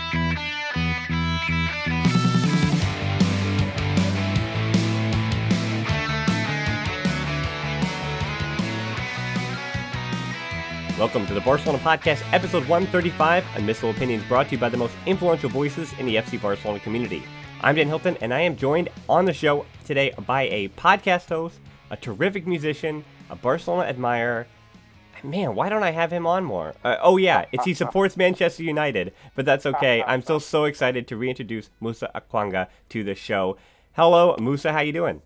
Welcome to the Barcelona Podcast, episode 135, Unmissable Opinions, brought to you by the most influential voices in the FC Barcelona community. I'm Dan Hilton, and I am joined on the show today by a podcast host, a terrific musician, a Barcelona admirer. Man, why don't I have him on more? He supports Manchester United, but that's okay. I'm still so excited to reintroduce Musa Okwonga to the show. Hello, Musa, how you doing?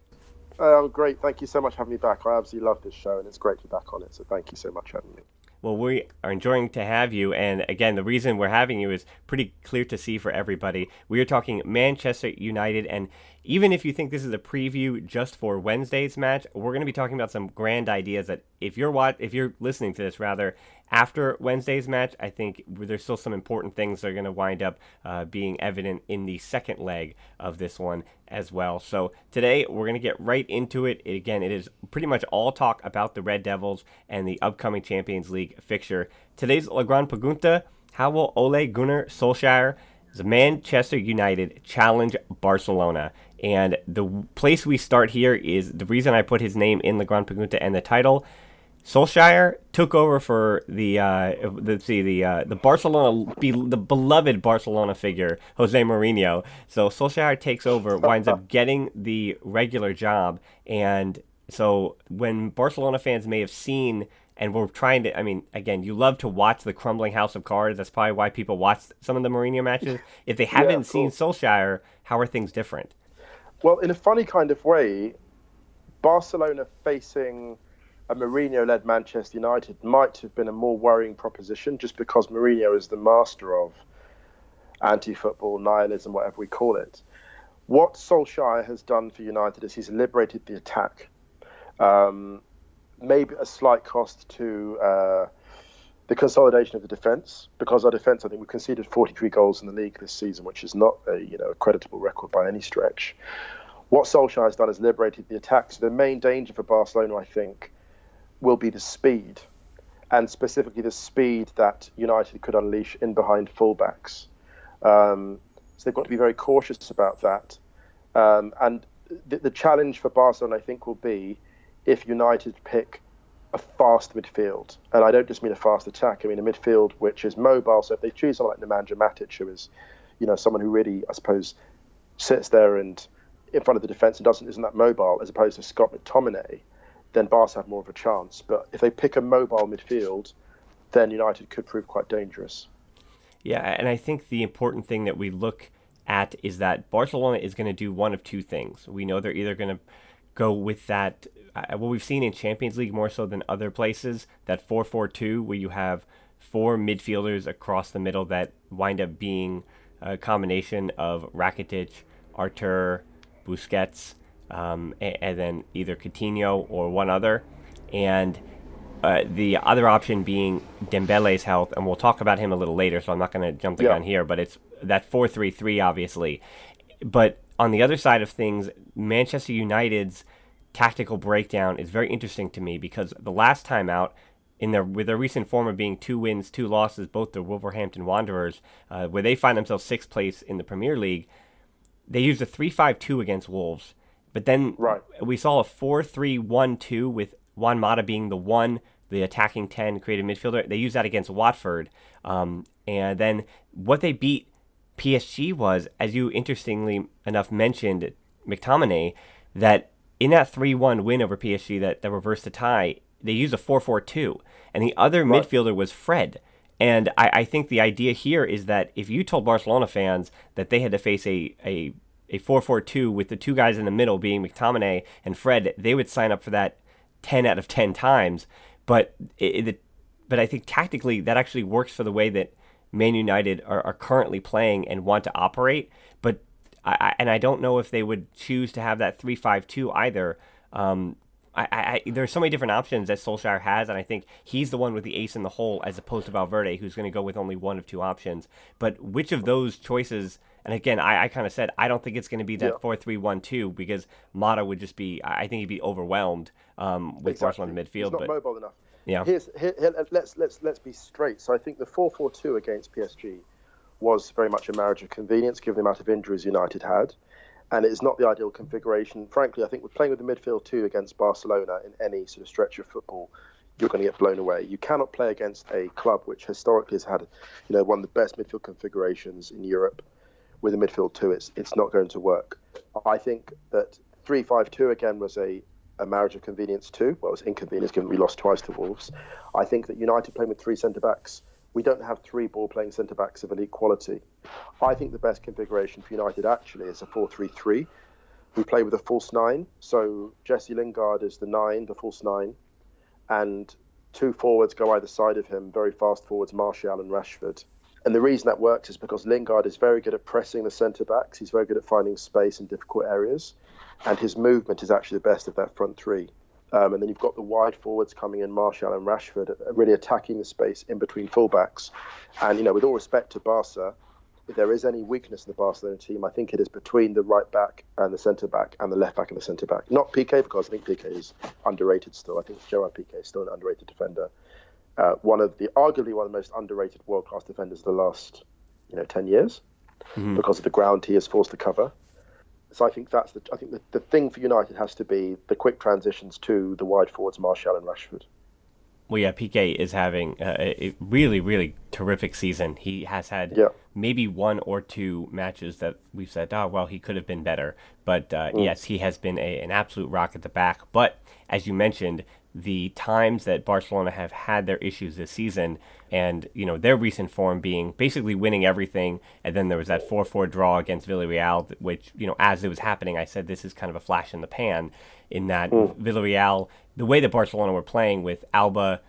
I'm great. Thank you so much for having me back. I absolutely love this show, and it's great to be back on it, so thank you so much for having me. Well, we are enjoying to have you, and again, the reason we're having you is pretty clear to see for everybody. We are talking Manchester United, and even if you think this is a preview just for Wednesday's match, we're going to be talking about some grand ideas that if you're listening to this rather after Wednesday's match, I think there's still some important things that are going to wind up being evident in the second leg of this one as well. So today we're going to get right into it. Again, it is pretty much all talk about the Red Devils and the upcoming Champions League fixture. Today's La Gran Pregunta: how will Ole Gunnar Solskjær, the Manchester United, challenge Barcelona? And the place we start here is the reason I put his name in La Gran Pregunta and the title. Solskjær took over for the beloved Barcelona figure, José Mourinho. So Solskjær takes over, winds up getting the regular job, and so when Barcelona fans may have seen and we're trying to, I mean, again, you love to watch the crumbling house of cards. That's probably why people watch some of the Mourinho matches. If they haven't seen Solskjær, how are things different? Well, in a funny kind of way, Barcelona facing a Mourinho-led Manchester United might have been a more worrying proposition, just because Mourinho is the master of anti-football, nihilism, whatever we call it. What Solskjær has done for United is he's liberated the attack. Maybe a slight cost to the consolidation of the defence, because our defence, I think, we conceded 43 goals in the league this season, which is not a creditable record by any stretch. What Solskjær has done is liberated the attack. So the main danger for Barcelona, I think, will be the speed, and specifically the speed that United could unleash in behind fullbacks. So they've got to be very cautious about that. And the challenge for Barcelona, I think, will be if United pick a fast midfield. And I don't just mean a fast attack. I mean a midfield which is mobile. So if they choose someone like Nemanja Matic, who is, someone who really, I suppose, sits there and in front of the defence and isn't that mobile, as opposed to Scott McTominay, then Barca have more of a chance. But if they pick a mobile midfield, then United could prove quite dangerous. Yeah, and I think the important thing that we look at is that Barcelona is going to do one of two things. We know they're either going to go with that, what we've seen in Champions League more so than other places, that 4-4-2, where you have four midfielders across the middle that wind up being a combination of Rakitic, Artur, Busquets, and then either Coutinho or one other, and the other option being Dembélé's health, and we'll talk about him a little later, so I'm not going to jump the gun here, but it's that 4-3-3, obviously. But on the other side of things, Manchester United's tactical breakdown is very interesting to me, because the last time out, with their recent form of being 2 wins, 2 losses, both the Wolverhampton Wanderers, where they find themselves 6th place in the Premier League, they used a 3-5-2 against Wolves. But then we saw a 4-3-1-2 with Juan Mata being the attacking 10 creative midfielder. They used that against Watford. And then what they beat PSG was, as you interestingly enough mentioned, McTominay, that in that 3-1 win over PSG that reversed the tie, they used a 4-4-2. And the other midfielder was Fred. And I think the idea here is that if you told Barcelona fans that they had to face a 4-4-2 with the two guys in the middle being McTominay and Fred, they would sign up for that 10 out of 10 times. But I think tactically that actually works for the way that Man United are currently playing and want to operate. But I don't know if they would choose to have that 3-5-2 either. There's so many different options that Solskjær has, and I think he's the one with the ace in the hole as opposed to Valverde, who's going to go with only one of two options. But which of those choices, and again, I kind of said, I don't think it's going to be that 4-3-1-2, because Mata would just be, I think he'd be overwhelmed with Barcelona midfield. He's not mobile enough. Yeah. Let's be straight. So I think the 4-4-2 against PSG was very much a marriage of convenience, given the amount of injuries United had. And it's not the ideal configuration. Frankly, I think with playing with the midfield two against Barcelona in any sort of stretch of football, you're going to get blown away. You cannot play against a club which historically has had, one of the best midfield configurations in Europe with a midfield two. It's not going to work. I think that 3-5-2 again was a marriage of convenience too. Well, it was inconvenience given we lost twice to Wolves. I think that United playing with three centre-backs, we don't have three ball-playing centre-backs of elite quality. I think the best configuration for United actually is a 4-3-3. We play with a false nine, so Jesse Lingard is the nine, the false nine, and two forwards go either side of him, very fast forwards, Martial and Rashford. And the reason that works is because Lingard is very good at pressing the centre-backs. He's very good at finding space in difficult areas, and his movement is actually the best of that front three. And then you've got the wide forwards coming in, Martial and Rashford, really attacking the space in between fullbacks. And, with all respect to Barca, if there is any weakness in the Barcelona team, I think it is between the right back and the centre back and the left back and the centre back. Not Piqué, because I think Piqué is underrated still. I think Gerard Piqué is still an underrated defender. Arguably one of the most underrated world-class defenders of the last, 10 years, because of the ground he is forced to cover. So I think the thing for United has to be the quick transitions to the wide forwards, Martial and Rashford. Well, yeah, Piqué is having a really, really terrific season. He has had maybe one or two matches that we've said, he could have been better. But yes, he has been an absolute rock at the back. But as you mentioned, the times that Barcelona have had their issues this season, and their recent form being basically winning everything, and then there was that 4-4 draw against Villarreal, which as it was happening, I said this is kind of a flash in the pan, in that Villarreal, the way that Barcelona were playing with Alba,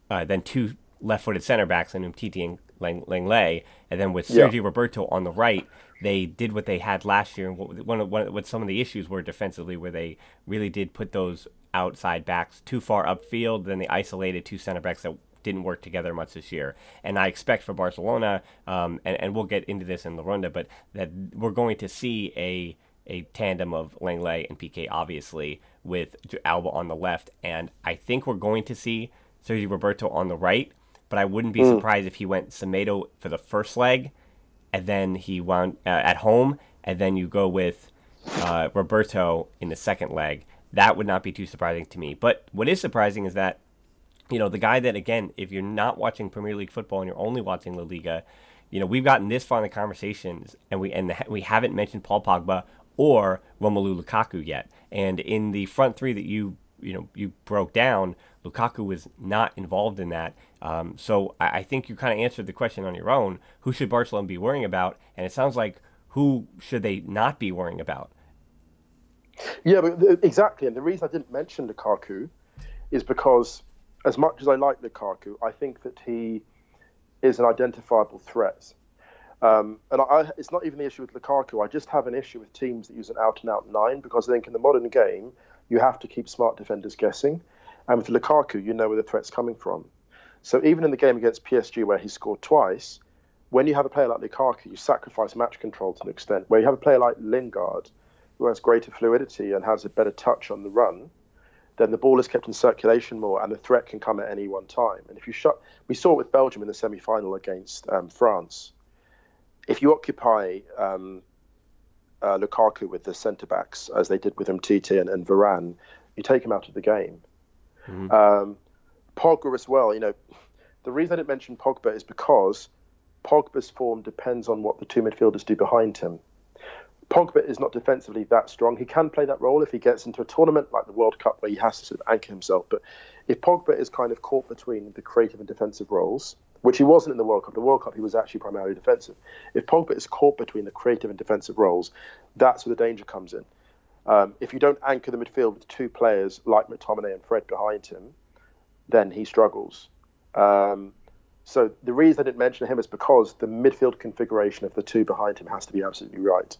then two left-footed center backs, and Umtiti and Lenglet, and then with Sergio Roberto on the right, they did what they had last year, and what some of the issues were defensively, where they really did put those outside backs too far upfield, then they isolated two center backs that didn't work together much this year. And I expect for Barcelona, and we'll get into this in the Ronda, but that we're going to see a tandem of Lenglet and Piqué, obviously, with Alba on the left, and I think we're going to see Sergio Roberto on the right, but I wouldn't be surprised if he went Semedo for the first leg, and then he wound at home, and then you go with Roberto in the second leg. That would not be too surprising to me. But what is surprising is that, the guy that, again, if you're not watching Premier League football and you're only watching La Liga, we've gotten this far in the conversations, and we haven't mentioned Paul Pogba or Romelu Lukaku yet. And in the front three that you broke down, Lukaku was not involved in that. So I think you kind of answered the question on your own. Who should Barcelona be worrying about? And it sounds like, who should they not be worrying about? Yeah, but exactly. And the reason I didn't mention Lukaku is because, as much as I like Lukaku, I think that he is an identifiable threat. It's not even the issue with Lukaku. I just have an issue with teams that use an out-and-out nine, because I think in the modern game, you have to keep smart defenders guessing. And with Lukaku, you know where the threat's coming from. So even in the game against PSG, where he scored twice, when you have a player like Lukaku, you sacrifice match control to an extent. Where you have a player like Lingard, who has greater fluidity and has a better touch on the run, then the ball is kept in circulation more, and the threat can come at any one time. And if you we saw it with Belgium in the semi-final against France. If you occupy Lukaku with the centre-backs, as they did with Umtiti and Varane, you take him out of the game. Pogba as well, the reason I didn't mention Pogba is because Pogba's form depends on what the two midfielders do behind him. Pogba is not defensively that strong. He can play that role if he gets into a tournament like the World Cup, where he has to sort of anchor himself. But if Pogba is kind of caught between the creative and defensive roles, which he wasn't in the World Cup he was actually primarily defensive. If Pogba is caught between the creative and defensive roles, that's where the danger comes in. If you don't anchor the midfield with two players like McTominay and Fred behind him, then he struggles. So the reason I didn't mention him is because the midfield configuration of the two behind him has to be absolutely right.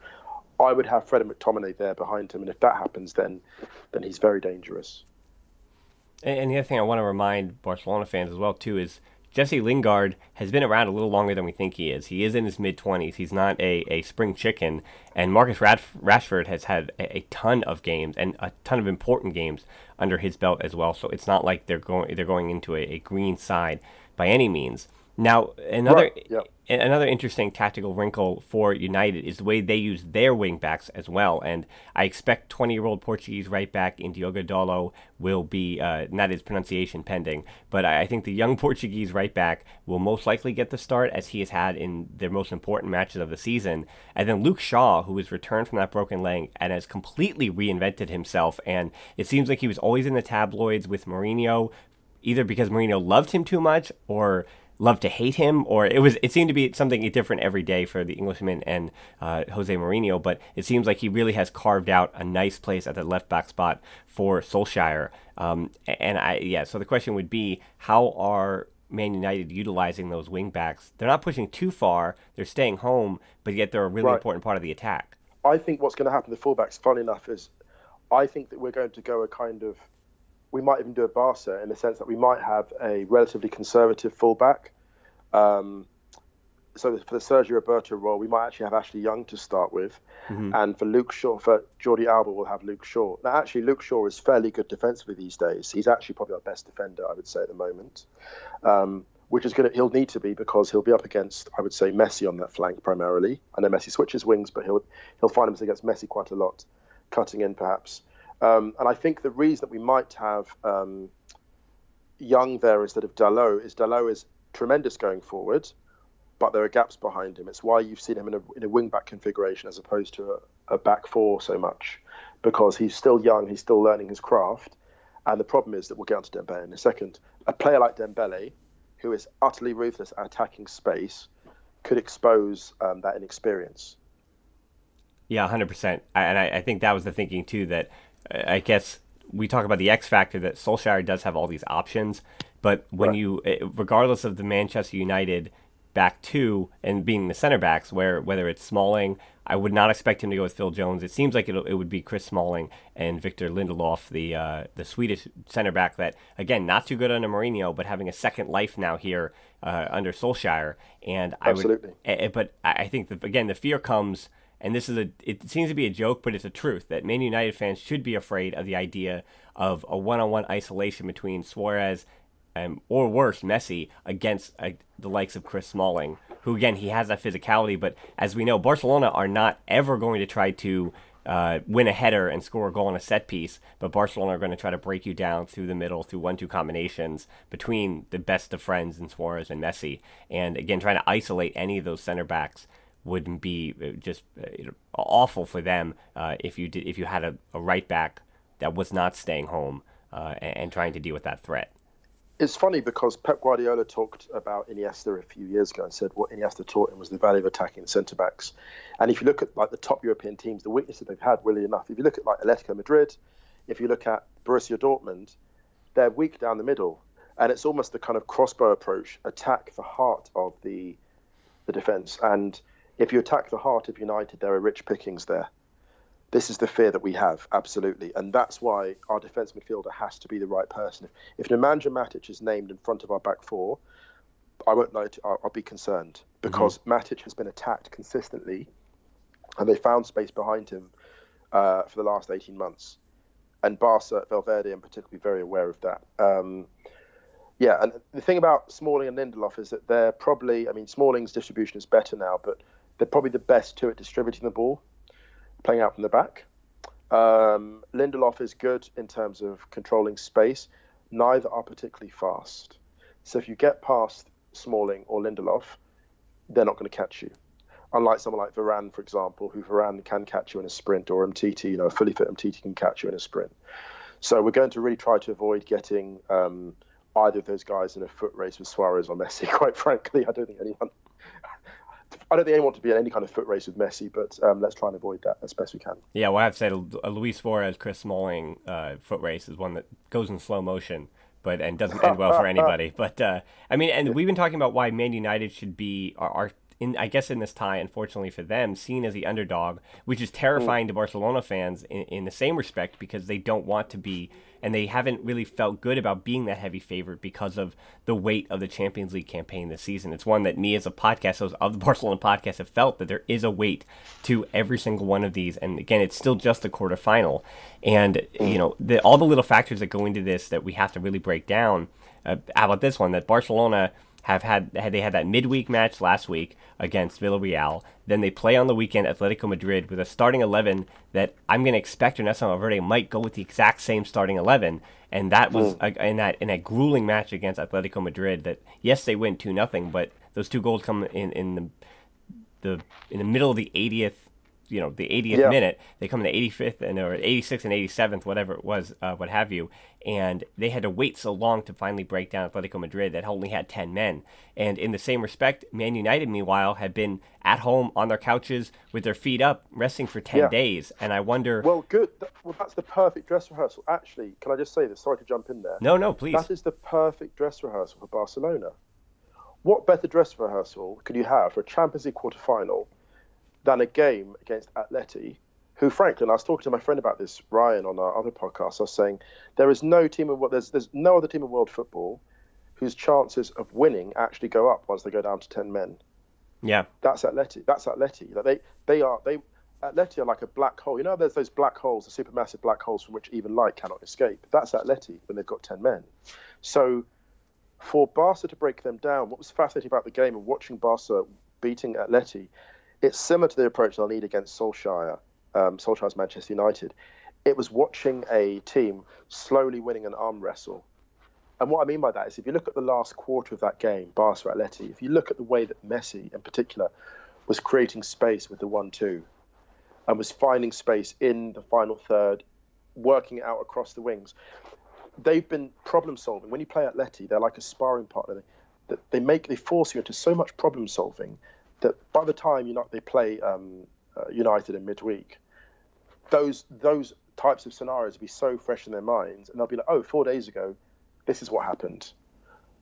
I would have Fred and McTominay there behind him, and if that happens, then he's very dangerous. And the other thing I want to remind Barcelona fans as well, too, is Jesse Lingard has been around a little longer than we think he is. He is in his mid-20s. He's not a spring chicken. And Marcus Rashford has had a ton of games, and a ton of important games under his belt as well. So it's not like they're going into a green side by any means. Now, another interesting tactical wrinkle for United is the way they use their wing backs as well. And I expect 20-year-old Portuguese right back in Diogo Dalot will be, and that is pronunciation pending, but I think the young Portuguese right back will most likely get the start, as he has had in their most important matches of the season. And then Luke Shaw, who has returned from that broken leg and has completely reinvented himself. And it seems like he was always in the tabloids with Mourinho, either because Mourinho loved him too much or love to hate him, or it seemed to be something different every day for the Englishman and José Mourinho. But it seems like he really has carved out a nice place at the left back spot for Solskjær. So the question would be, how are Man United utilizing those wing backs? They're not pushing too far, they're staying home, but yet they're a really important part of the attack. I think what's going to happen to the fullbacks, funny enough, is I think that we're going to go we might even do a Barca in the sense that we might have a relatively conservative fullback. So for the Sergio Roberto role, we might actually have Ashley Young to start with. And for Jordi Alba, we'll have Luke Shaw. Now, actually, Luke Shaw is fairly good defensively these days. He's actually probably our best defender, I would say, at the moment. Which is he'll need to be, because he'll be up against, I would say, Messi on that flank primarily. I know Messi switches wings, but he'll find himself against Messi quite a lot, cutting in perhaps. And I think the reason that we might have Young there instead of Dalot is tremendous going forward, but there are gaps behind him. It's why you've seen him in a wing-back configuration as opposed to a back four so much, because he's still young, he's still learning his craft. And the problem is that we'll get onto Dembélé in a second. A player like Dembélé, who is utterly ruthless at attacking space, could expose that inexperience. Yeah, 100%. And I think that was the thinking too, that I guess we talk about the X factor, that Solskjær does have all these options, but when regardless of the Manchester United back two and being the center backs, whether it's Smalling, I would not expect him to go with Phil Jones. It seems like it would be Chris Smalling and Victor Lindelof, the Swedish center back that, again, not too good under Mourinho, but having a second life now here under Solskjær. And Absolutely. But I think that, again, the fear comes. And it seems to be a joke, but it's a truth, that Man United fans should be afraid of the idea of a one-on-one isolation between Suarez or worse, Messi, against the likes of Chris Smalling, who, again, he has that physicality. But as we know, Barcelona are not ever going to try to win a header and score a goal on a set piece, but Barcelona are going to try to break you down through the middle through 1-2 combinations between the best of friends in Suarez and Messi. And, again, trying to isolate any of those center backs wouldn't be just awful for them if you had a right back that was not staying home and trying to deal with that threat. It's funny because Pep Guardiola talked about Iniesta a few years ago and said what Iniesta taught him was the value of attacking centre backs. And if you look at like the top European teams, the weaknesses they've had, really enough, if you look at like Atletico Madrid, if you look at Borussia Dortmund, they're weak down the middle, and it's almost the kind of crossbow approach, attack the heart of the defence. And if you attack the heart of United, there are rich pickings there. This is the fear that we have, absolutely. And that's why our defence midfielder has to be the right person. If Nemanja Matic is named in front of our back four, I won't lie to you, I'll be concerned, because Matic has been attacked consistently and they found space behind him for the last 18 months. And Barca, Valverde in particular, very aware of that. And the thing about Smalling and Lindelof is that they're probably, Smalling's distribution is better now, but they're probably the best two at distributing the ball, playing out from the back. Lindelof is good in terms of controlling space. Neither are particularly fast. So if you get past Smalling or Lindelof, they're not going to catch you. Unlike someone like Varane, for example, who Varane can catch you in a sprint, or Umtiti, a fully fit Umtiti can catch you in a sprint. So we're going to really try to avoid getting either of those guys in a foot race with Suarez or Messi. Quite frankly, I don't think anyone wants to be in any kind of foot race with Messi, but let's try and avoid that as best we can. Yeah, well, I have to say a Luis Suarez, Chris Smalling foot race is one that goes in slow motion, and doesn't end well for anybody. But and we've been talking about why Man United should be in this tie, unfortunately for them, seen as the underdog, which is terrifying to Barcelona fans in the same respect, because they don't want to be, and they haven't really felt good about being that heavy favorite because of the weight of the Champions League campaign this season. It's one that me as a podcast host of the Barcelona Podcast have felt that there is a weight to every single one of these. And again, it's still just a quarterfinal. And, all the little factors that go into this that we have to really break down. How about this one, that Barcelona they had that midweek match last week against Villarreal. Then they play on the weekend Atletico Madrid with a starting 11 that I'm going to expect Ernesto Valverde might go with the exact same starting 11. And that was in that grueling match against Atletico Madrid. That yes, they win 2-0, but those 2 goals come in the middle of the 80th. The 80th minute. They come in the 85th or 86th and 87th, whatever it was, what have you. And they had to wait so long to finally break down Atletico Madrid that only had 10 men. And in the same respect, Man United, meanwhile, had been at home on their couches with their feet up, resting for 10 days. And I wonder... Well, good. Well, that's the perfect dress rehearsal. Actually, can I just say this? Sorry to jump in there. No, please. That is the perfect dress rehearsal for Barcelona. What better dress rehearsal could you have for a Champions League quarter-final than a game against Atleti, who, frankly, and I was talking to my friend about this, Ryan, on our other podcast. I was saying there's no other team in world football whose chances of winning actually go up once they go down to 10 men. Yeah, that's Atleti. Like Atleti are like a black hole. There's those black holes, the supermassive black holes from which even light cannot escape. That's Atleti when they've got 10 men. So for Barca to break them down, what was fascinating about the game and watching Barca beating Atleti, it's similar to the approach they'll need against Solskjær's Manchester United. It was watching a team slowly winning an arm wrestle. And what I mean by that is if you look at the last quarter of that game, Barca-Atleti, if you look at the way that Messi in particular was creating space with the 1-2 and was finding space in the final third, working it out across the wings, they've been problem solving. When you play Atleti, they're like a sparring partner. They force you into so much problem solving that by the time they play United in midweek, those types of scenarios will be so fresh in their minds, and they'll be like, 4 days ago, this is what happened.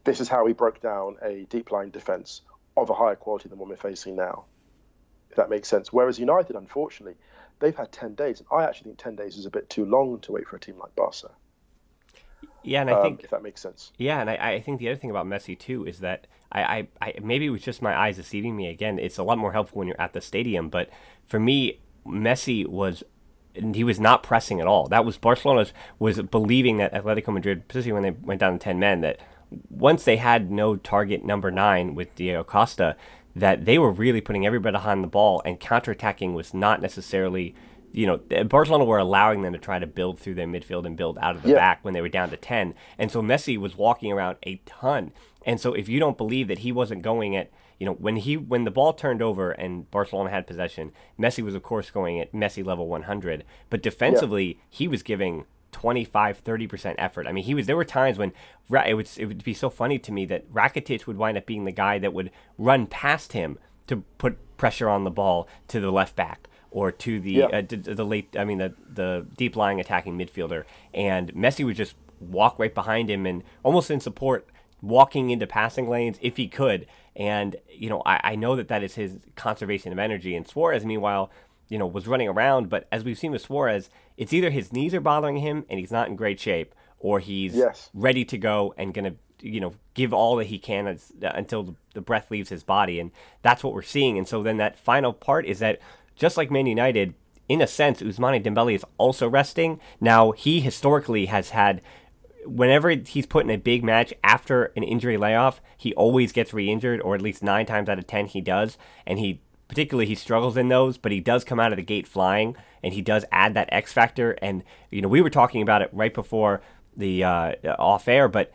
This is how we broke down a deep-lying defence of a higher quality than what we're facing now, if that makes sense. Whereas United, unfortunately, they've had 10 days, and I actually think 10 days is a bit too long to wait for a team like Barca. Yeah, and I think if that makes sense. Yeah, and I think the other thing about Messi too is that I maybe it was just my eyes deceiving me again. It's a lot more helpful when you're at the stadium, but for me, Messi was not pressing at all. That was Barcelona was believing that Atletico Madrid, particularly when they went down to 10 men, that once they had no target number 9 with Diego Costa, that they were really putting everybody behind the ball, and counterattacking was not necessarily. Barcelona were allowing them to try to build through their midfield and build out of the back when they were down to 10. And so Messi was walking around a ton. And so if you don't believe that he wasn't going at, when the ball turned over and Barcelona had possession, Messi was, of course, going at Messi level 100. But defensively, he was giving 25-30% effort. I mean, there were times when it would be so funny to me that Rakitic would wind up being the guy that would run past him to put pressure on the ball to the left back, or to the deep lying attacking midfielder, and Messi would just walk right behind him and almost in support, walking into passing lanes if he could. And I know that is his conservation of energy. And Suarez, meanwhile, was running around, but as we've seen with Suarez, it's either his knees are bothering him and he's not in great shape, or he's ready to go and gonna give all that he can until the breath leaves his body, and that's what we're seeing. And so then that final part is that, just like Man United, in a sense, Ousmane Dembélé is also resting. Now, he historically has had, whenever he's put in a big match after an injury layoff, he always gets re-injured, or at least 9 times out of 10 he does. And he struggles in those, but he does come out of the gate flying, and he does add that X factor. And, we were talking about it right before the off-air, but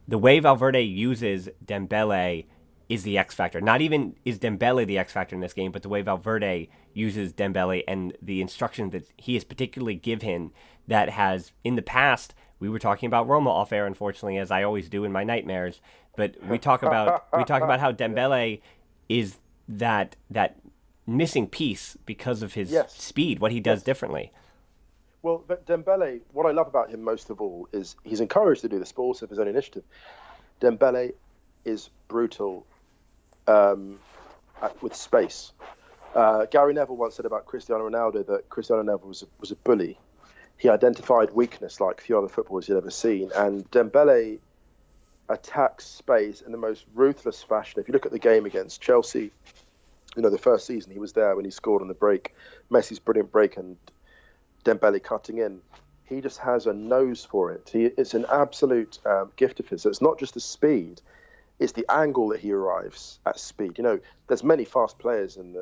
the way Valverde uses Dembélé is the X factor. Not even is Dembélé the X factor in this game, but the way Valverde uses Dembélé and the instructions that he has particularly given, that has, in the past, we were talking about Roma off air, unfortunately, as I always do in my nightmares, but we talk about how Dembélé is that missing piece because of his speed, what he does differently. Well, but Dembélé, what I love about him most of all is he's encouraged to do this, but also of his own initiative. Dembélé is brutal with space. Gary Neville once said about Cristiano Ronaldo that Cristiano Ronaldo was a bully. He identified weakness like few other footballers you'd ever seen, and Dembélé attacks space in the most ruthless fashion. If you look at the game against Chelsea, the first season, he was there when he scored on the break, Messi's brilliant break, and Dembélé cutting in. He just has a nose for it. It's an absolute gift of his. So it's not just the speed, It's the angle that he arrives at speed. There's many fast players in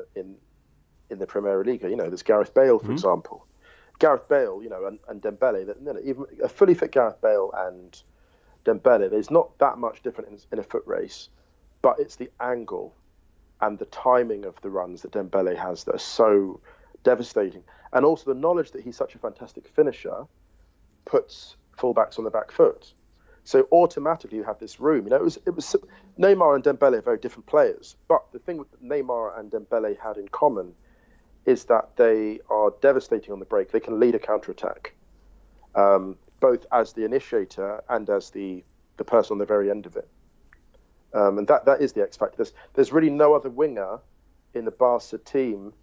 the Premier League. There's Gareth Bale, for example. Gareth Bale, and Dembélé. Even a fully fit Gareth Bale and Dembélé, there's not that much different in a foot race, but it's the angle and the timing of the runs that Dembélé has that are so devastating. And also the knowledge that he's such a fantastic finisher puts fullbacks on the back foot. So automatically you have this room. It was Neymar and Dembélé are very different players, but the thing that Neymar and Dembélé had in common is that they are devastating on the break. They can lead a counter-attack, both as the initiator and as the person on the very end of it. And that is the X factor. There's really no other winger in the Barca team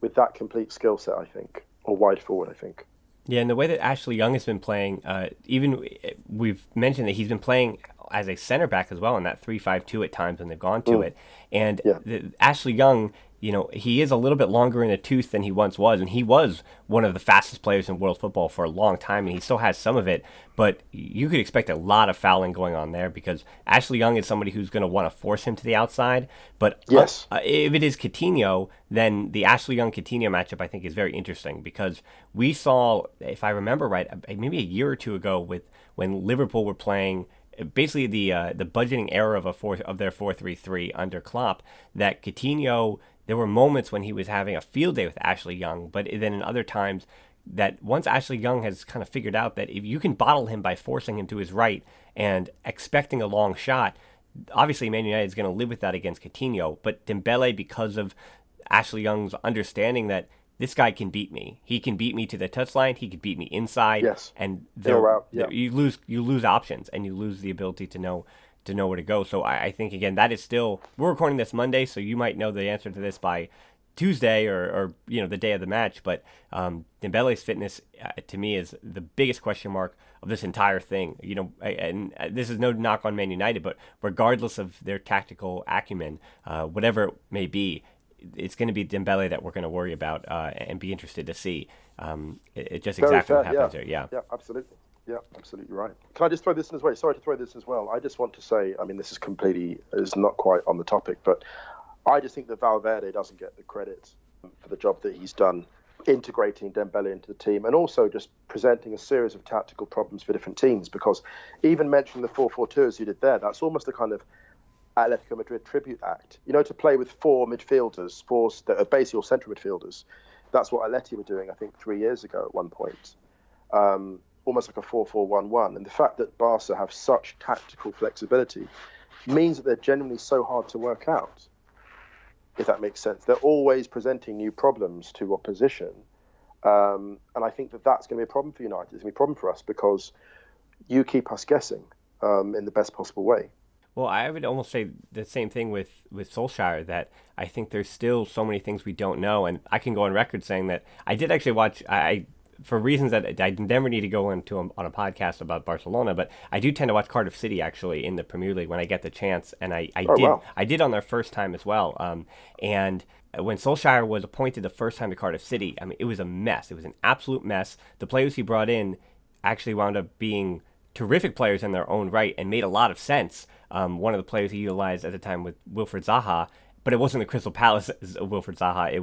with that complete skill set, I think, or wide forward, I think. Yeah, and the way that Ashley Young has been playing, even we've mentioned that he's been playing as a center back as well in that 3-5-2 at times when they've gone to it. And Ashley Young, he is a little bit longer in the tooth than he once was, and he was one of the fastest players in world football for a long time, and he still has some of it, but you could expect a lot of fouling going on there because Ashley Young is somebody who's going to want to force him to the outside, but if it is Coutinho, then the Ashley Young-Coutinho matchup I think is very interesting because we saw, if I remember right, maybe a year or two ago when Liverpool were playing basically the budgeting era of their 4-3-3 under Klopp, that Coutinho, there were moments when he was having a field day with Ashley Young, but then in other times that once Ashley Young has kind of figured out that if you can bottle him by forcing him to his right and expecting a long shot, obviously Man United is going to live with that against Coutinho, but Dembélé, because of Ashley Young's understanding that this guy can beat me. He can beat me to the touchline. He can beat me inside. Yes. And you lose options, and you lose the ability to know where to go. So I think, again, that is still, we're recording this Monday, so you might know the answer to this by Tuesday or the day of the match. But Dembele's fitness, to me, is the biggest question mark of this entire thing. And this is no knock on Man United, but regardless of their tactical acumen, whatever it may be, it's going to be Dembélé that we're going to worry about and be interested to see. Just Very exactly fair, what happens there. Yeah, absolutely. Yeah, absolutely right. Can I just throw this in as well? Sorry to throw this as well. I just want to say, this is not quite on the topic, but I just think that Valverde doesn't get the credit for the job that he's done integrating Dembélé into the team and also just presenting a series of tactical problems for different teams, because even mentioning the 4-4-2 as you did there, that's almost a kind of Atletico Madrid tribute act. To play with four midfielders, four that are basically all central midfielders. That's what Atleti were doing, I think, 3 years ago at one point. Almost like a 4-4-1-1. And the fact that Barca have such tactical flexibility means that they're genuinely so hard to work out, if that makes sense. They're always presenting new problems to opposition. And I think that that's going to be a problem for United. It's going to be a problem for us because you keep us guessing in the best possible way. Well, I would almost say the same thing with Solskjær, that I think there's still so many things we don't know. And I can go on record saying that I did actually watch, for reasons that I never need to go into on a podcast about Barcelona, but I do tend to watch Cardiff City actually in the Premier League when I get the chance. And I did on their first time as well. And when Solskjær was appointed the first time to Cardiff City, it was a mess. It was an absolute mess. The players he brought in actually wound up being terrific players in their own right and made a lot of sense. One of the players he utilized at the time with Wilfried Zaha, but it wasn't the Crystal Palace Wilfried Zaha. It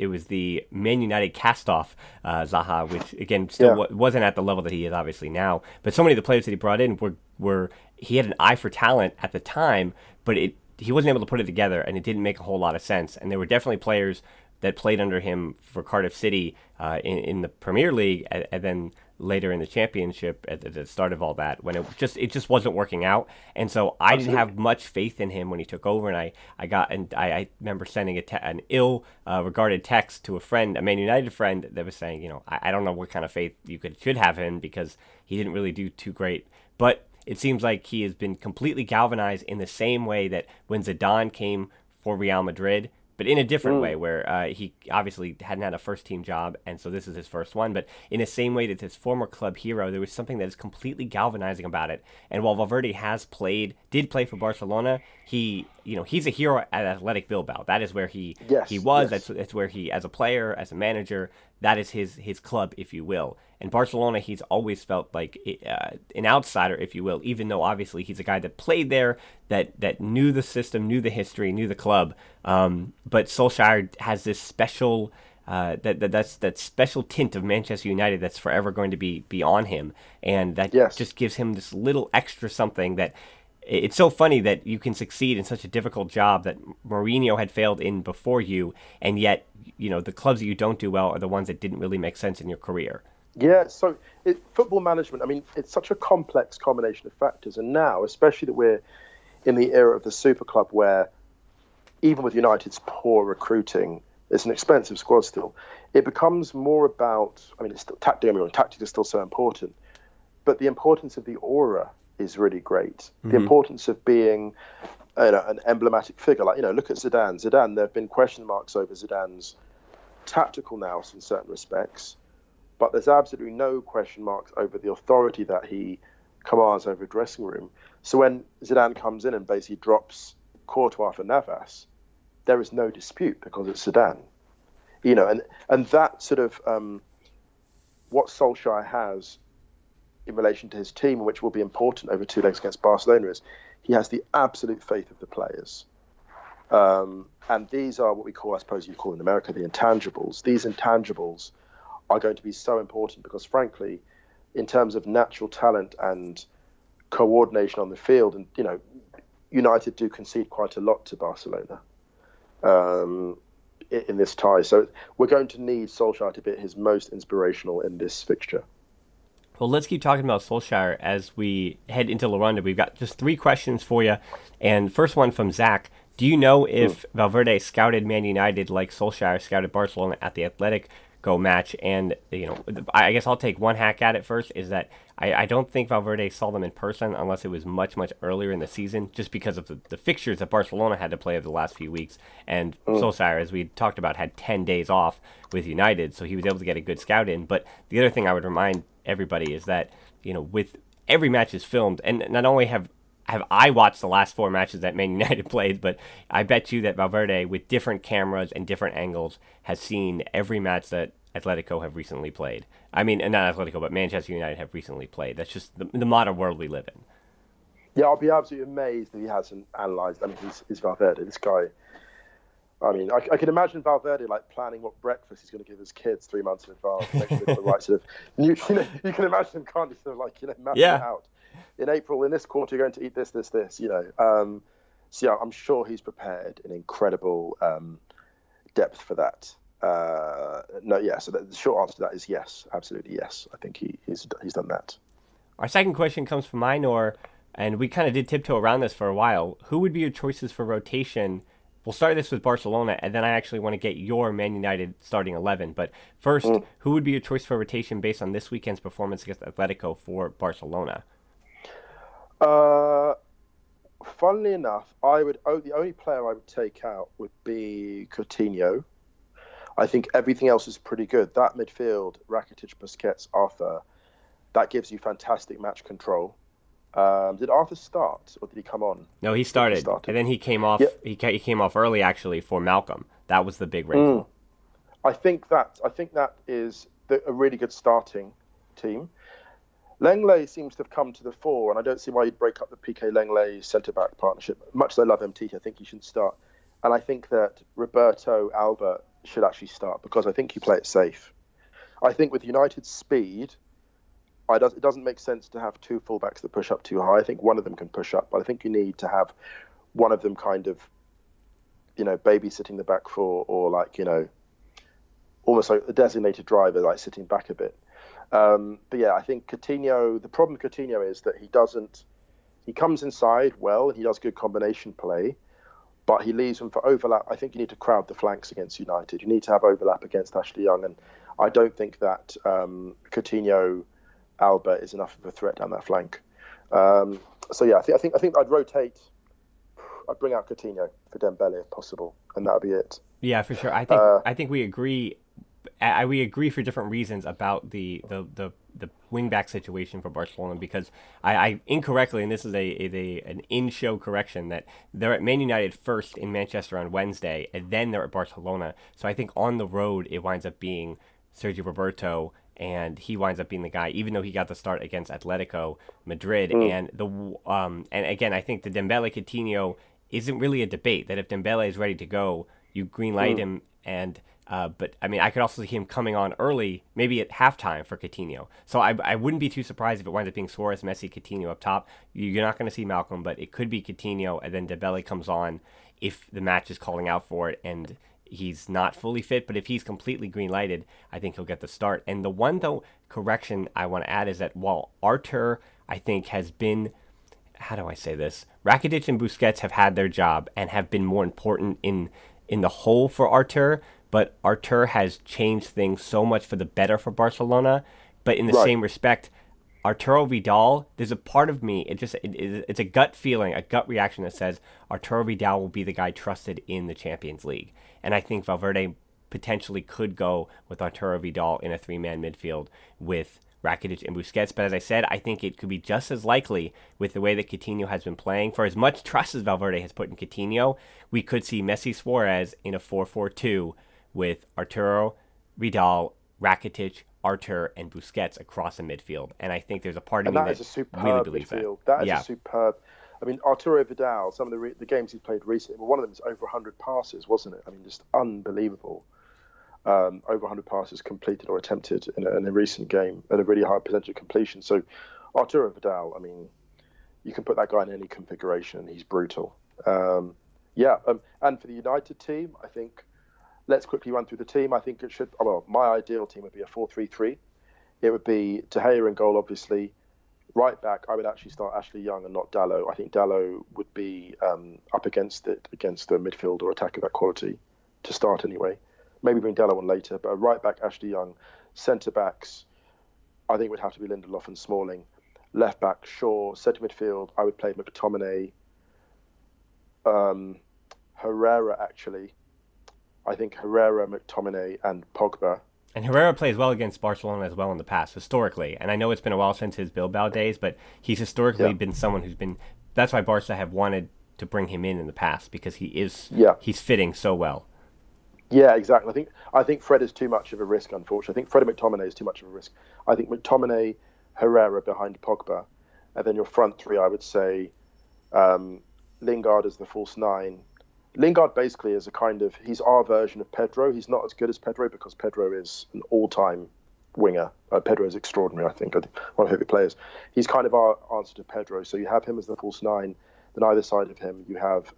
was the Man United cast-off Zaha, which again still wasn't at the level that he is obviously now. But so many of the players that he brought in were he had an eye for talent at the time, but he wasn't able to put it together, and it didn't make a whole lot of sense. And there were definitely players that played under him for Cardiff City in the Premier League, and then later in the Championship at the start of all that, when it just wasn't working out. And so I didn't have much faith in him when he took over, and I remember sending an ill-regarded text to a friend, a Man United friend, that was saying, I don't know what kind of faith you should have in, because he didn't really do too great. But it seems like he has been completely galvanized in the same way that when Zidane came for Real Madrid, but in a different way, where he obviously hadn't had a first-team job, and so this is his first one. But in the same way that his former club hero, there was something that is completely galvanizing about it. And while Valverde did play for Barcelona, he's a hero at Athletic Bilbao. That is where he was. Yes. That's where he, as a player, as a manager, that is his club, if you will. And Barcelona, he's always felt like an outsider, if you will, even though obviously he's a guy that played there, that knew the system, knew the history, knew the club. But Solskjær has this special that special tint of Manchester United that's forever going to be on him, and that just gives him this little extra something that. It's so funny that you can succeed in such a difficult job that Mourinho had failed in before you, and yet, the clubs that you don't do well are the ones that didn't really make sense in your career. Yeah, so football management, I mean, it's such a complex combination of factors, and now, especially that we're in the era of the super club where, even with United's poor recruiting, it's an expensive squad still, it becomes more about, I mean, it's still, tactics is still so important, but the importance of the aura is really great. The importance of being an emblematic figure, like, look at Zidane. There have been question marks over Zidane's tactical nous in certain respects, but there's absolutely no question marks over the authority that he commands over a dressing room. So when Zidane comes in and basically drops Courtois for Navas, there is no dispute because it's Zidane. And that sort of what Solskjær has in relation to his team, which will be important over 2 legs against Barcelona, is he has the absolute faith of the players. And these are what we call, I suppose you call in America, the intangibles. These intangibles are going to be so important because, frankly, in terms of natural talent and coordination on the field, and, United do concede quite a lot to Barcelona in this tie. So we're going to need Solskjær to be his most inspirational in this fixture. Well, let's keep talking about Solskjær as we head into La Ronda. We've got just 3 questions for you. And first one from Zach. Do you know if Valverde scouted Man United like Solskjær scouted Barcelona at the Atletico match? And, I guess I'll take one hack at it first, is that I don't think Valverde saw them in person unless it was much, much earlier in the season, just because of the fixtures that Barcelona had to play over the last few weeks. And Solskjær, as we talked about, had 10 days off with United, so he was able to get a good scout in. But the other thing I would remind everybody is that, with every match is filmed, and not only have I watched the last 4 matches that Man United played, but I bet you that Valverde, with different cameras and different angles, has seen every match that Atletico have recently played. I mean, not Atletico, but Manchester United have recently played. That's just the modern world we live in. Yeah, I'll be absolutely amazed if he hasn't analysed. I mean, he's Valverde. This guy, I mean, I can imagine Valverde planning what breakfast he's going to give his kids 3 months in advance. Make sure they've got the right sort of. You can imagine him, can't you? Sort of mapping it out. In April, in this quarter, you're going to eat this. So yeah, I'm sure he's prepared an incredible depth for that. So the short answer to that is yes, absolutely yes. I think he's done that. Our second question comes from Minor, and we kind of did tiptoe around this for a while. Who would be your choices for rotation? We'll start this with Barcelona, and then I actually want to get your Man United starting 11. But first, who would be your choice for rotation based on this weekend's performance against Atletico for Barcelona? Funnily enough, the only player I would take out would be Coutinho. I think everything else is pretty good. That midfield, Rakitic, Busquets, Arthur, that gives you fantastic match control. Did Arthur start or did he come on? No, he started. And then he came off. Yep. He came off early actually for Malcolm. That was the big wrinkle. I think that is a really good starting team. Lenglet seems to have come to the fore, and I don't see why you'd break up the Piqué Lenglet centre-back partnership. Much as I love MT, I think he shouldn't start. And I think that Roberto Alba should actually start because I think you play it safe. I think with United's speed, it doesn't make sense to have 2 fullbacks that push up too high. I think one of them can push up, but I think you need to have one of them kind of, babysitting the back 4 or almost like a designated driver, sitting back a bit. But yeah, I think Coutinho, the problem with Coutinho is that he comes inside well and he does good combination play, but he leaves them for overlap. I think you need to crowd the flanks against United. You need to have overlap against Ashley Young, and I don't think that Coutinho Alba is enough of a threat down that flank. So yeah, I think I'd rotate. I'd bring out Coutinho for Dembélé if possible, and that would be it. Yeah, for sure. I think we agree. We agree for different reasons about the wingback situation for Barcelona, because I incorrectly, and this is an in-show correction, that they're at Man United first in Manchester on Wednesday, and then they're at Barcelona. So I think on the road it winds up being Sergio Roberto and he winds up being the guy, even though he got the start against Atletico Madrid. And again, I think the Dembélé Coutinho isn't really a debate. That if Dembélé is ready to go, you green light him. And but I mean, I could also see him coming on early, maybe at halftime for Coutinho. So I wouldn't be too surprised if it winds up being Suarez, Messi, Coutinho up top. You're not going to see Malcolm, but it could be Coutinho, and then Dembélé comes on if the match is calling out for it and he's not fully fit. But if he's completely green lighted, I think he'll get the start. And the one though correction I want to add is that while Artur, I think, has been, how do I say this? Rakitic and Busquets have had their job and have been more important in the whole for Artur, but Artur has changed things so much for the better for Barcelona. But in the same respect, Arturo Vidal, there's a part of me, it's a gut feeling, a gut reaction that says Arturo Vidal will be the guy trusted in the Champions League. And I think Valverde potentially could go with Arturo Vidal in a three-man midfield with Rakitic and Busquets. But as I said, I think it could be just as likely with the way that Coutinho has been playing. For as much trust as Valverde has put in Coutinho, we could see Messi Suarez in a 4-4-2 with Arturo Vidal, Rakitic, Artur, and Busquets across the midfield. And I think there's a part of me that really believes midfield. That is a superb. I mean, Arturo Vidal, some of the games he's played recently, well, one of them is over 100 passes, wasn't it? I mean, just unbelievable. Over 100 passes completed or attempted in a recent game at a really high percentage of completion. So Arturo Vidal, I mean, you can put that guy in any configuration and he's brutal. And for the United team, I think, let's quickly run through the team. I think it should, well, my ideal team would be a 4-3-3. It would be De Gea in goal, obviously. Right back, I would actually start Ashley Young and not Dalot. I think Dalot would be up against the midfield or attack of that quality to start anyway. Maybe bring Dalot on later, but right back, Ashley Young. Centre backs, I think it would have to be Lindelof and Smalling. Left back, Shaw. Centre midfield, I would play McTominay. Herrera, actually. I think Herrera, McTominay, and Pogba. And Herrera plays well against Barcelona as well in the past, historically. And I know it's been a while since his Bilbao days, but he's historically been someone who's been... That's why Barca have wanted to bring him in the past, because he's fitting so well. Yeah, exactly. I think Fred is too much of a risk, unfortunately. I think Fred and McTominay is too much of a risk. I think McTominay, Herrera behind Pogba, and then your front three, I would say Lingard as the false nine. Lingard basically is he's our version of Pedro. He's not as good as Pedro because Pedro is an all-time winger. Pedro is extraordinary, I think. One of my favourite players. He's kind of our answer to Pedro. So you have him as the false nine. Then either side of him, you have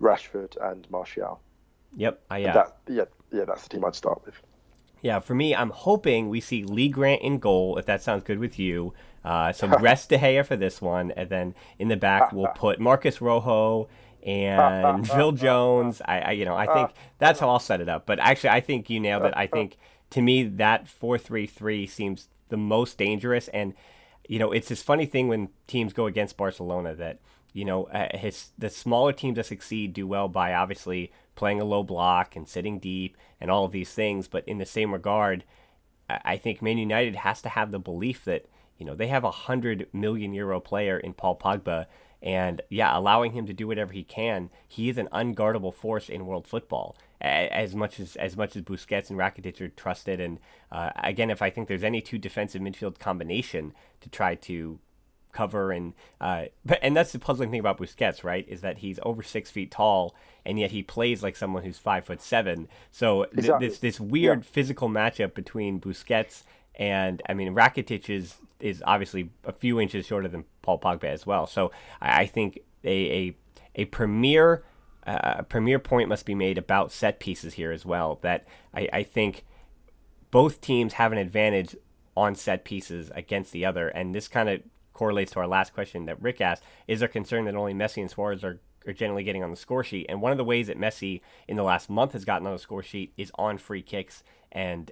Rashford and Martial. Yep. That's the team I'd start with. Yeah, for me, I'm hoping we see Lee Grant in goal, if that sounds good with you. So rest De Gea for this one. And then in the back, we'll put Marcus Rojo and Phil Jones. I think that's how I'll set it up. But actually, I think you nailed it. I think, to me, that 4-3-3 seems the most dangerous. And, it's this funny thing when teams go against Barcelona that, the smaller teams that succeed do well by obviously playing a low block and sitting deep and all of these things. But in the same regard, I think Man United has to have the belief that, they have a €100 million player in Paul Pogba. And allowing him to do whatever he can, he is an unguardable force in world football. As much as Busquets and Rakitic are trusted, and again, if I think there's any two defensive midfield combination to try to cover, and that's the puzzling thing about Busquets, right? Is that he's over 6 feet tall, and yet he plays like someone who's 5'7". So exactly. this weird physical matchup between Busquets and Rakitic is obviously a few inches shorter than Paul Pogba as well. So I think a premier point must be made about set pieces here as well. That I think both teams have an advantage on set pieces against the other, and this kind of correlates to our last question that Rick asked. Is there concern that only Messi and Suarez are generally getting on the score sheet? And one of the ways that Messi in the last month has gotten on the score sheet is on free kicks and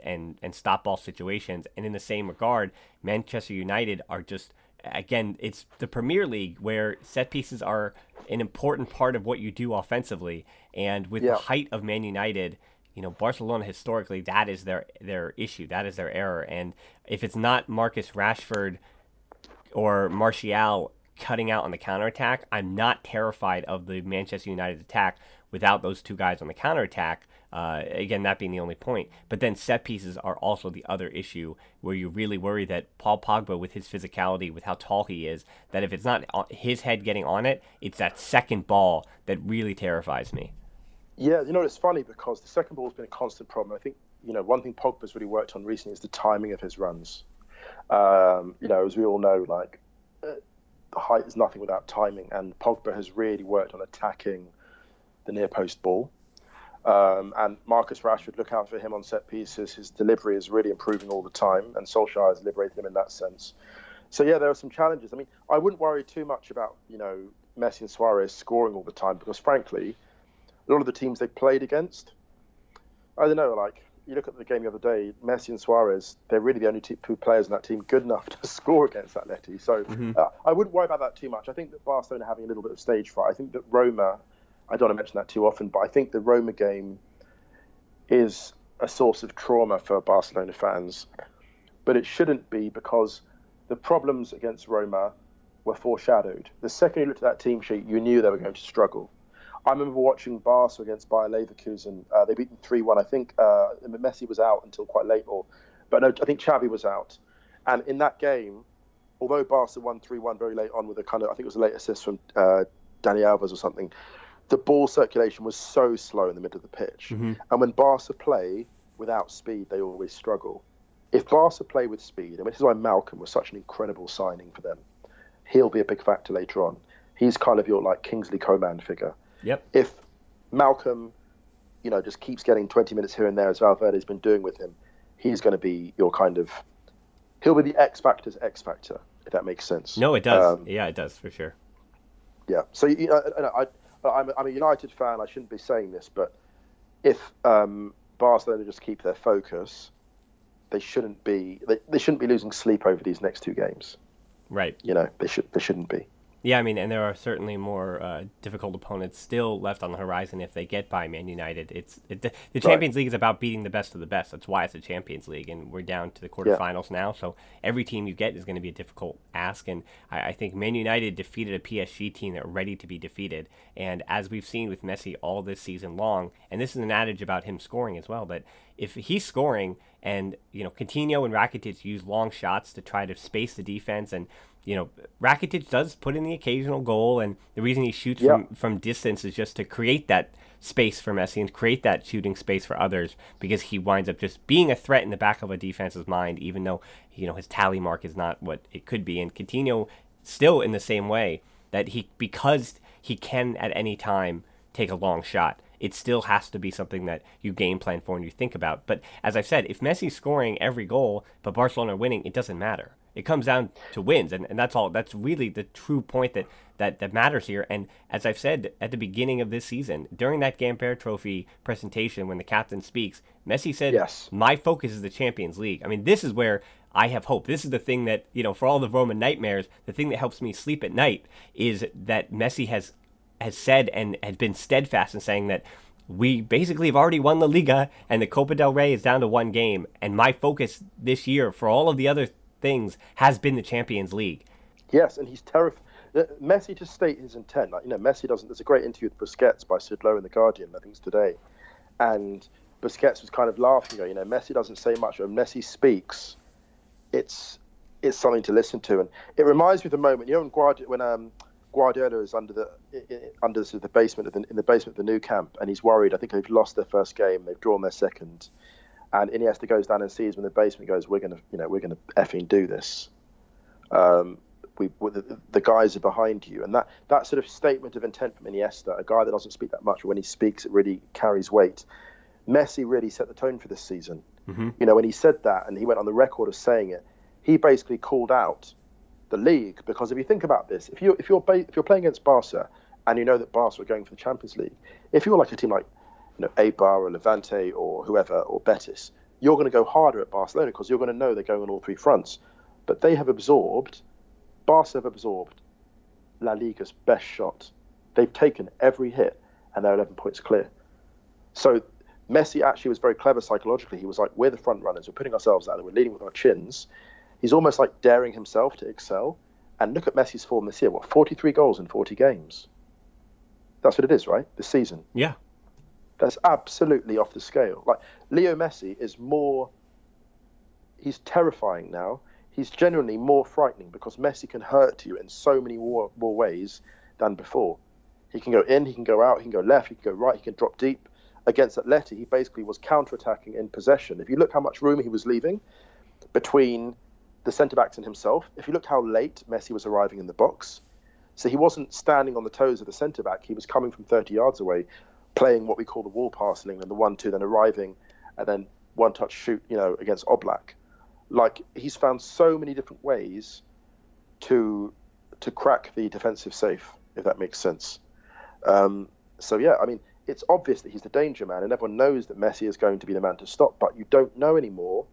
stop ball situations. And in the same regard, Manchester United are just, again, it's the Premier League where set pieces are an important part of what you do offensively. And with the height of Man United, Barcelona historically, that is their issue, that is their error. And if it's not Marcus Rashford or Martial cutting out on the counterattack, I'm not terrified of the Manchester United attack without those two guys on the counterattack. Again, that being the only point. But then set pieces are also the other issue where you really worry that Paul Pogba, with his physicality, with how tall he is, that if it's not his head getting on it, it's that second ball that really terrifies me. Yeah, it's funny because the second ball has been a constant problem. I think, one thing Pogba's really worked on recently is the timing of his runs. As we all know, the height is nothing without timing, and Pogba has really worked on attacking the near post ball. And Marcus Rashford, look out for him on set pieces. His delivery is really improving all the time, and Solskjær has liberated him in that sense. So yeah, there are some challenges. I mean, I wouldn't worry too much about Messi and Suarez scoring all the time, because frankly, a lot of the teams they played against, I don't know, you look at the game the other day, Messi and Suarez, they're really the only two players in that team good enough to score against Atleti. So I wouldn't worry about that too much. I think that Barcelona are having a little bit of stage fright. I think that Roma, I don't want to mention that too often, but I think the Roma game is a source of trauma for Barcelona fans. But it shouldn't be, because the problems against Roma were foreshadowed. The second you looked at that team sheet, you knew they were going to struggle. I remember watching Barca against Bayer Leverkusen. They beat them 3-1. I think Messi was out until quite late, but no, I think Xavi was out. And in that game, although Barca won 3-1 very late on with I think it was a late assist from Dani Alves or something, the ball circulation was so slow in the middle of the pitch. And when Barca play without speed, they always struggle. If Barca play with speed, and this is why Malcolm was such an incredible signing for them, he'll be a big factor later on. He's kind of your Kingsley Coman figure. Yep. If Malcolm, just keeps getting 20 minutes here and there, as Valverde's been doing with him, he's going to be he'll be the X Factor's X Factor, if that makes sense. No, it does. Yeah, it does, for sure. Yeah. So, I'm a United fan. I shouldn't be saying this, but if Barcelona just keep their focus, they shouldn't be losing sleep over these next two games. Right. They shouldn't be. Yeah, I mean, and there are certainly more difficult opponents still left on the horizon if they get by Man United. The Champions League is about beating the best of the best. That's why it's a Champions League, and we're down to the quarterfinals now. So every team you get is going to be a difficult ask, and I think Man United defeated a PSG team that were ready to be defeated. And as we've seen with Messi all this season long, and this is an adage about him scoring as well, but if he's scoring and Coutinho and Rakitic use long shots to try to space the defense, and Rakitic does put in the occasional goal, and the reason he shoots from distance is just to create that space for Messi and create that shooting space for others, because he winds up just being a threat in the back of a defense's mind, even though his tally mark is not what it could be. And Coutinho still in the same way, that because he can at any time take a long shot, it still has to be something that you game plan for and you think about. But as I've said, if Messi's scoring every goal but Barcelona are winning, it doesn't matter. It comes down to wins, and that's all. That's really the true point that matters here. And as I've said at the beginning of this season, during that Gamper Trophy presentation, when the captain speaks, Messi said, yes, my focus is the Champions League. I mean, this is where I have hope. This is the thing that, for all the Roman nightmares, the thing that helps me sleep at night is that Messi has said and has been steadfast in saying that we basically have already won the Liga and the Copa del Rey is down to one game. And my focus this year for all of the other things has been the Champions League. Yes, and he's terrified. Messi, to state his intent, Messi doesn't. There's a great interview with Busquets by Sid Lowe in The Guardian, I think it's today. And Busquets was kind of laughing, Messi doesn't say much. When Messi speaks, it's something to listen to. And it reminds me of the moment, when Guardiola is under the basement in the basement of the new camp, and he's worried. I think they've lost their first game, they've drawn their second, and Iniesta goes down and sees him in the basement. Goes, we're gonna effing do this. The guys are behind you, and that sort of statement of intent from Iniesta, a guy that doesn't speak that much, but when he speaks, it really carries weight. Messi really set the tone for this season. Mm-hmm. When he said that, and he went on the record of saying it, he basically called out the league, because if you think about this, if you're playing against Barca and you know that Barca are going for the Champions League, if you're like a team like Eibar or Levante or whoever, or Betis, you're going to go harder at Barcelona because you're going to know they're going on all three fronts. But Barca have absorbed La Liga's best shot. They've taken every hit and they're 11 points clear. So Messi actually was very clever psychologically. He was like, we're the front runners, we're putting ourselves out there, we're leading with our chins. He's almost like daring himself to excel. And look at Messi's form this year. 43 goals in 40 games. That's what it is, right? This season. Yeah. That's absolutely off the scale. Like, Leo Messi is more... He's terrifying now. He's genuinely more frightening because Messi can hurt you in so many more ways than before. He can go in, he can go out, he can go left, he can go right, he can drop deep. Against Atleti, he basically was counter-attacking in possession. If you look how much room he was leaving between the centre-backs and himself, if you look how late Messi was arriving in the box, so he wasn't standing on the toes of the centre-back, he was coming from 30 yards away, playing what we call the wall passing and the 1-2, then arriving, and then one-touch shoot, against Oblak. Like, he's found so many different ways to crack the defensive safe, if that makes sense. So, yeah, I mean, it's obvious that he's the danger man, and everyone knows that Messi is going to be the man to stop, but you don't know anymore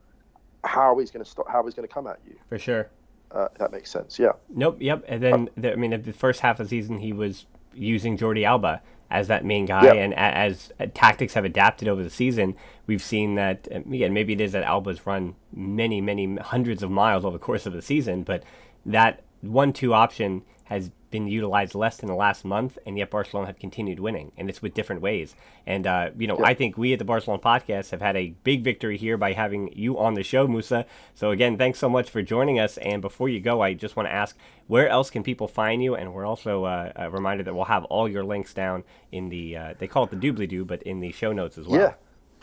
how he's going to stop, how he's going to come at you. For sure. If that makes sense, yeah. Nope, yep. And then, the first half of the season, he was using Jordi Alba as that main guy, yep. And as tactics have adapted over the season, we've seen that, again, maybe it is that Alba's run many, many hundreds of miles over the course of the season, but that 1-2 option has been utilized less than the last month, and yet Barcelona have continued winning, and it's with different ways. And, I think we at the Barcelona Podcast have had a big victory here by having you on the show, Musa. So, again, thanks so much for joining us. And before you go, I just want to ask, where else can people find you? And we're also a reminder that we'll have all your links down in the, they call it the doobly-doo, but in the show notes as well. Yeah.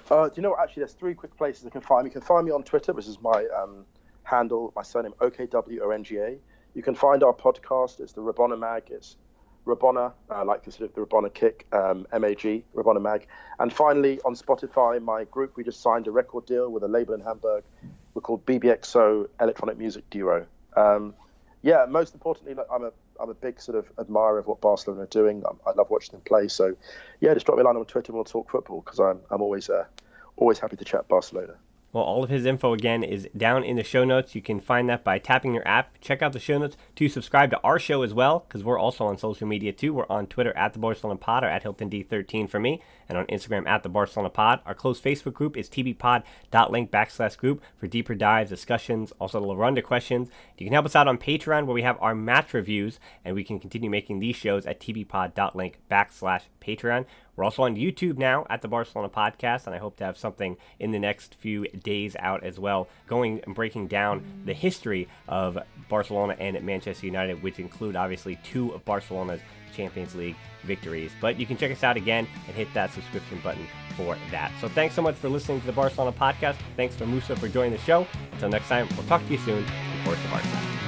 Do you know what? Actually, there's 3 quick places you can find me. You can find me on Twitter, which is my handle, my surname, OKWONGA. You can find our podcast. It's the Rabona Mag. It's Rabona, like the Rabona kick, MAG, Rabona Mag. And finally, on Spotify, my group, we just signed a record deal with a label in Hamburg. We're called BBXO, Electronic Music Duo. Most importantly, I'm a big sort of admirer of what Barcelona are doing. I love watching them play. So, just drop me a line on Twitter and we'll talk football, because I'm always happy to chat Barcelona. Well, all of his info, again, is down in the show notes. You can find that by tapping your app. Check out the show notes to subscribe to our show as well, because we're also on social media, too. We're on Twitter at the Barcelona Pod, or at HiltonD13 for me, and on Instagram at the Barcelona Pod. Our closed Facebook group is tbpod.link/group for deeper dives, discussions, also the Ronda questions. You can help us out on Patreon, where we have our match reviews, and we can continue making these shows at tbpod.link/Patreon. We're also on YouTube now at the Barcelona Podcast, and I hope to have something in the next few days out as well, going and breaking down the history of Barcelona and Manchester United, which include, obviously, 2 of Barcelona's Champions League victories. But you can check us out again and hit that subscription button for that. So thanks so much for listening to the Barcelona Podcast. Thanks for Musa for joining the show. Until next time, we'll talk to you soon. Of course, the Barca.